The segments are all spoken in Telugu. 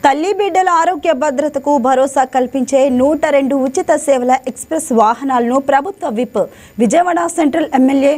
తల్లి బిడ్డల ఆరోగ్య భద్రతకు భరోసా కల్పించే 102 ఉచిత సేవల ఎక్స్‌ప్రెస్ వాహనాలను ప్రభుత్వ విప్ విజయవాడ సెంట్రల్ ఎమ్మెల్యే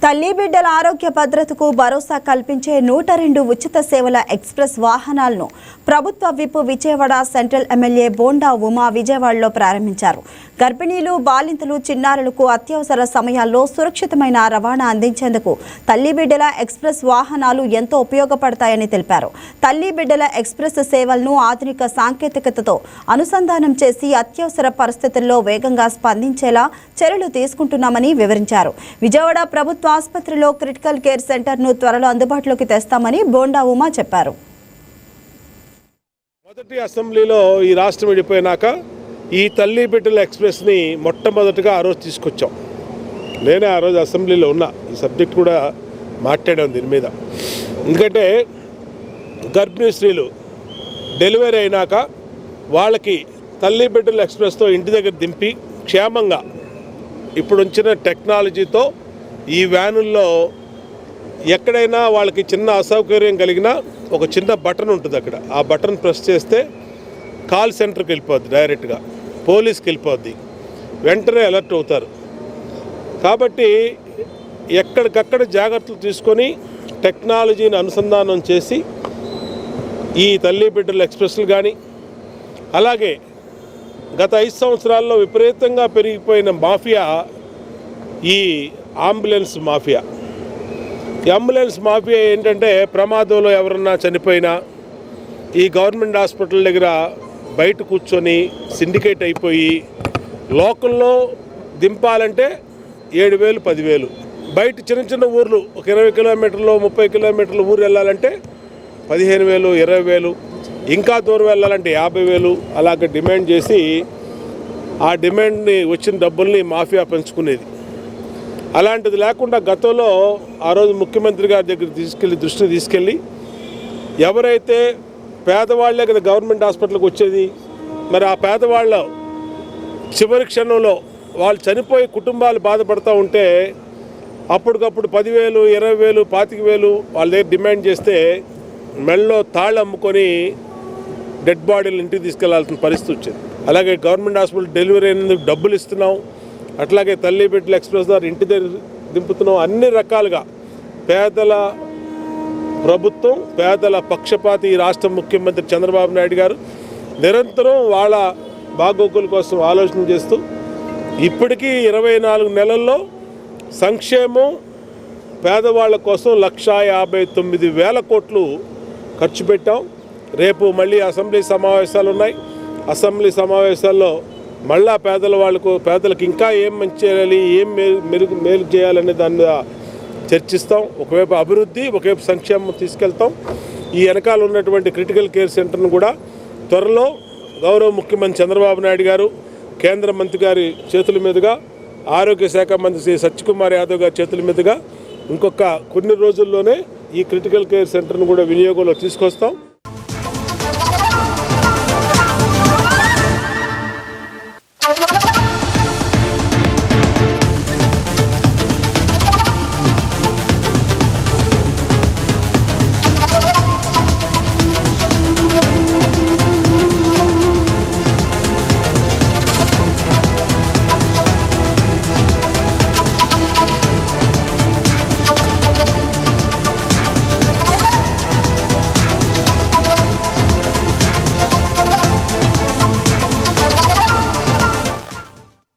తల్లి బిడ్డల ఆరోగ్య భద్రతకు భరోసా కల్పించే 102 ఉచిత సేవల ఎక్స్‌ప్రెస్ వాహనాలను ప్రభుత్వ whip Vijayawada central MLA bonda Uma విజయవాడలో ప్రారంభించారు. గర్భిణీలు, బాలింతలు, చిన్నారులకు అత్యవసర సమయాల్లో సురక్షితమైన రవాణా అందించేందుకు తల్లి బిడ్డల ఎక్స్‌ప్రెస్ వాహనాలు ఎంతో ఉపయోగపడతాయని తెలిపారు. తల్లి బిడ్డల ఎక్స్‌ప్రెస్ సేవలను ఆధునిక సాంకేతికతతో అనుసంధానం చేసి అత్యవసర పరిస్థితుల్లో వేగంగా స్పందించేలా చర్యలు తీసుకుంటున్నామని వివరించారు. విజయవాడ ప్రభుత్వ ఆసుపత్రిలో క్రిటికల్ కేర్ సెంటర్ను త్వరలో అందుబాటులోకి తెస్తామని బోండా ఉమా చెప్పారు. మొదటి అసెంబ్లీలో ఈ రాష్ట్రం విడిపోయినాక ఈ తల్లి బిడ్డల ఎక్స్‌ప్రెస్ని మొట్టమొదటిగా ఆ రోజు తీసుకొచ్చాం. నేనే ఆ రోజు అసెంబ్లీలో ఉన్నా. ఈ సబ్జెక్ట్ కూడా మాట్లాడాం దీని మీద. ఎందుకంటే గర్భిణీ స్త్రీలు డెలివరీ అయినాక వాళ్ళకి తల్లి బిడ్డల ఎక్స్‌ప్రెస్తో ఇంటి దగ్గర దింపి క్షేమంగా ఇప్పుడు వచ్చిన టెక్నాలజీతో ఈ వ్యానుల్లో ఎక్కడైనా వాళ్ళకి చిన్న అసౌకర్యం కలిగినా ఒక చిన్న బటన్ ఉంటుంది అక్కడ. ఆ బటన్ ప్రెస్ చేస్తే కాల్ సెంటర్కి వెళ్ళిపోద్ది, డైరెక్ట్గా పోలీస్కి వెళ్ళిపోద్ది, వెంటనే అలర్ట్ అవుతారు. కాబట్టి ఎక్కడికక్కడ జాగ్రత్తలు తీసుకొని టెక్నాలజీని అనుసంధానం చేసి ఈ తల్లి బిడ్డల ఎక్స్‌ప్రెస్లు కానీ, అలాగే గత 5 సంవత్సరాల్లో విపరీతంగా పెరిగిపోయిన మాఫియా ఈ అంబులెన్స్ మాఫియా. ఈ అంబులెన్స్ మాఫియా ఏంటంటే ప్రమాదంలో ఎవరన్నా చనిపోయినా ఈ గవర్నమెంట్ హాస్పిటల్ దగ్గర బయట కూర్చొని సిండికేట్ అయిపోయి లోకల్లో దింపాలంటే 7,000 10,000, బయట చిన్న చిన్న ఊర్లు ఒక 20 కిలోమీటర్లు 30 కిలోమీటర్ల ఊరు వెళ్ళాలంటే 15,000 20,000, ఇంకా దూరం వెళ్ళాలంటే 50,000 అలాగ డిమాండ్ చేసి ఆ డిమాండ్ని వచ్చిన డబ్బుల్ని మాఫియా పెంచుకునేది. అలాంటిది లేకుండా గతంలో ఆ రోజు ముఖ్యమంత్రి గారి దగ్గర దృష్టిని తీసుకెళ్ళి ఎవరైతే పేదవాళ్లే కదా గవర్నమెంట్ హాస్పిటల్కి వచ్చేది, మరి ఆ పేదవాళ్ళ చివరి క్షణంలో వాళ్ళు చనిపోయి కుటుంబాలు బాధపడుతూ ఉంటే అప్పటికప్పుడు 10,000 20,000 25,000 వాళ్ళ దగ్గర డిమాండ్ చేస్తే మెడలో తాళ్ళు అమ్ముకొని డెడ్ బాడీలు ఇంటికి తీసుకెళ్లాల్సిన పరిస్థితి వచ్చింది. అలాగే గవర్నమెంట్ హాస్పిటల్ డెలివరీ అయినందుకు డబ్బులు ఇస్తున్నాం, అట్లాగే తల్లి బిడ్డల ఎక్స్‌ప్రెస్ ద్వారా ఇంటి దగ్గర దింపుతున్నాం. అన్ని రకాలుగా పేదల ప్రభుత్వం, పేదల పక్షపాతి ఈ రాష్ట్ర ముఖ్యమంత్రి చంద్రబాబు నాయుడు గారు నిరంతరం వాళ్ళ బాగోగుల కోసం ఆలోచన చేస్తూ ఇప్పటికీ 24 నెలల్లో సంక్షేమం పేదవాళ్ల కోసం 1,59,000 కోట్లు ఖర్చు పెట్టాం. రేపు మళ్ళీ అసెంబ్లీ సమావేశాలు ఉన్నాయి. అసెంబ్లీ సమావేశాల్లో మళ్ళా పేదలకు ఇంకా ఏం మంచి చేయాలి, ఏం మేలు చేయాలనే దాని మీద చర్చిస్తాం. ఒకవైపు అభివృద్ధి, ఒకవైపు సంక్షేమం తీసుకెళ్తాం. ఈ వెనకాల ఉన్నటువంటి క్రిటికల్ కేర్ సెంటర్ను కూడా త్వరలో గౌరవ ముఖ్యమంత్రి చంద్రబాబు నాయుడు గారు, కేంద్ర మంత్రి గారి చేతుల మీదుగా, ఆరోగ్య శాఖ మంత్రి శ్రీ సత్యకుమార్ యాదవ్ గారి చేతుల మీదుగా ఇంకొక కొన్ని రోజుల్లోనే ఈ క్రిటికల్ కేర్ సెంటర్ను కూడా వినియోగంలో తీసుకొస్తాం.